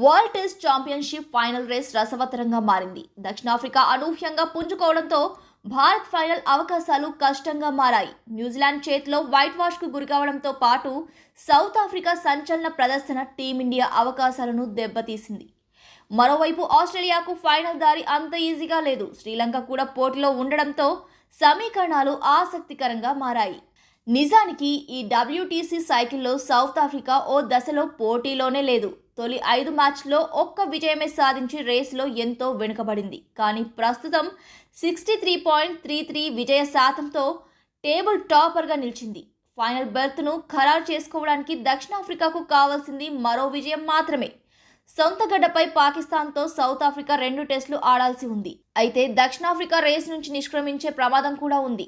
World test championship final race రసవత్తరంగా మారింది. దక్షిణాఫ్రికా అనూహ్యంగా పుంజుకోవడంతో భారత్ ఫైనల్ అవకాశాలు కష్టంగా మారాయి. న్యూజిలాండ్ చేతిలో వైట్ వాష్కు గురికావడంతో పాటు సౌత్ ఆఫ్రికా సంచలన ప్రదర్శన టీమిండియా అవకాశాలను దెబ్బతీసింది. మరోవైపు ఆస్ట్రేలియాకు ఫైనల్ దారి అంత ఈజీగా లేదు. శ్రీలంక కూడా పోటీలో ఉండడంతో సమీకరణాలు ఆసక్తికరంగా మారాయి. నిజానికి ఈ WTC సైకిల్లో సౌత్ ఆఫ్రికా ఓ దశలో పోటీలోనే లేదు. తొలి 5 మ్యాచ్ల్లో ఒక్క విజయమే సాధించి రేసులో ఎంతో వెనుకబడింది. కానీ ప్రస్తుతం 63.33 విజయ శాతంతో టేబుల్ టాపర్గా నిలిచింది. ఫైనల్ బెర్త్ను ఖరారు చేసుకోవడానికి దక్షిణాఫ్రికాకు కావాల్సింది మరో విజయం మాత్రమే. సొంత గడ్డపై పాకిస్తాన్తో సౌత్ ఆఫ్రికా 2 టెస్టులు ఆడాల్సి ఉంది. అయితే దక్షిణాఫ్రికా రేసు నుంచి నిష్క్రమించే ప్రమాదం కూడా ఉంది.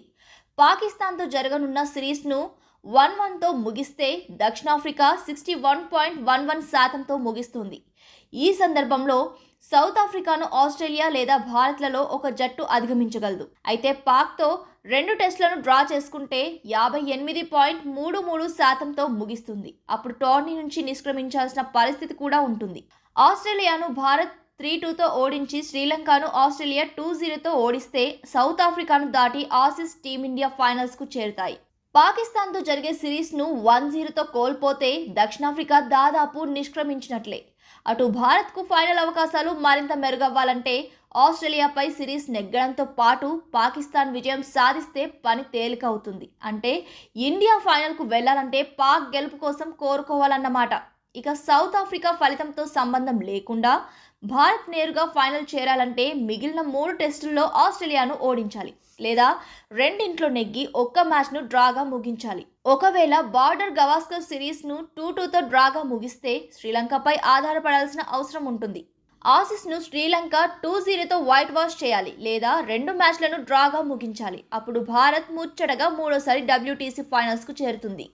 పాకిస్తాన్తో జరగనున్న సిరీస్ను 1-1తో ముగిస్తే దక్షిణాఫ్రికా 61.11 శాతంతో ముగిస్తుంది. ఈ సందర్భంలో సౌత్ ఆఫ్రికాను ఆస్ట్రేలియా లేదా భారత్లలో ఒక జట్టు అధిగమించగలదు. అయితే పాక్తో 2 టెస్టులను డ్రా చేసుకుంటే 58.33 శాతంతో ముగిస్తుంది. అప్పుడు టోర్నీ నుంచి నిష్క్రమించాల్సిన పరిస్థితి కూడా ఉంటుంది. ఆస్ట్రేలియాను భారత్ 3-2తో ఓడించి శ్రీలంకను ఆస్ట్రేలియా 2-0తో ఓడిస్తే సౌత్ ఆఫ్రికాను దాటి ఆసీస్ టీమిండియా ఫైనల్స్కు చేరుతాయి. పాకిస్తాన్తో జరిగే సిరీస్ను 1-0తో కోల్పోతే దక్షిణాఫ్రికా దాదాపు నిష్క్రమించినట్లే. అటు భారత్కు ఫైనల్ అవకాశాలు మరింత మెరుగవ్వాలంటే ఆస్ట్రేలియాపై సిరీస్ నెగ్గడంతో పాటు పాకిస్తాన్ విజయం సాధిస్తే పని తేలిక అవుతుంది. అంటే ఇండియా ఫైనల్కు వెళ్లాలంటే పాక్ గెలుపు కోసం కోరుకోవాలన్నమాట. ఇక సౌత్ ఆఫ్రికా ఫలితంతో సంబంధం లేకుండా భారత్ నేరుగా ఫైనల్ చేరాలంటే మిగిలిన 3 టెస్టుల్లో ఆస్ట్రేలియాను ఓడించాలి, లేదా రెండింట్లో నెగ్గి ఒక్క మ్యాచ్ను డ్రాగా ముగించాలి. ఒకవేళ బార్డర్ గవాస్కర్ సిరీస్ను 2-2తో డ్రాగా ముగిస్తే శ్రీలంకపై ఆధారపడాల్సిన అవసరం ఉంటుంది. ఆసీస్ను శ్రీలంక 2-0తో వైట్ వాష్ చేయాలి, లేదా 2 మ్యాచ్లను డ్రాగా ముగించాలి. అప్పుడు భారత్ ముచ్చటగా మూడోసారి WTC ఫైనల్స్కు చేరుతుంది.